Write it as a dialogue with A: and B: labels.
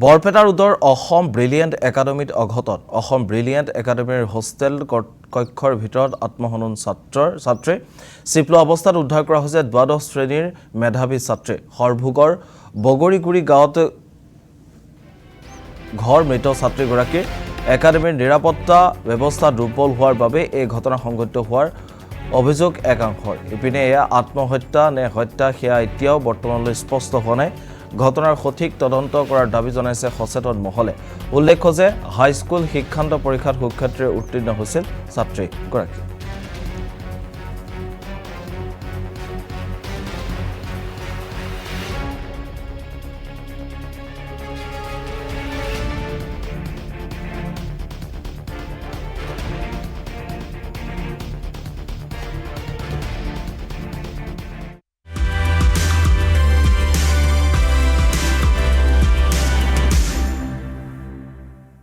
A: বৰপেটা ৰোডৰ অসম ব্ৰিলিয়েণ্ট একাডেমীত অঘটন অসম ব্ৰিলিয়েণ্ট একাডেমীৰ হোষ্টেল কক্ষৰ ভিতৰত আত্মহনন ছাত্ৰী চিপলোৱা অৱস্থাত উদ্ধাৰ কৰা হৈছে দ্বাদশ শ্ৰেণীৰ মেধাৱী ছাত্ৰী হৰভোগৰ বগৰীগুৰি গাঁৱত ঘৰ মৃত ছাত্ৰীগৰাকীৰ একাডেমীৰ নিৰাপত্তা ব্যৱস্থা দুৰ্বল হোৱাৰ বাবে এই ঘটনা সংঘটিত হোৱাৰ অভিযোগ একাংশৰ ইপিনে এয়া আত্মহত্যা নে হত্যা সেয়া এতিয়াও বৰ্তমানলৈ স্পষ্ট হোৱা নাই ঘটনাৰ সঠিক তদন্ত কৰাৰ দাবী জনাইছে সচেতন মহলে উল্লেখ্য যে হাইস্কুল শিক্ষান্ত পৰীক্ষাত সুখ্যাতিৰে উত্তীৰ্ণ হৈছিল ছাত্ৰীগৰাকী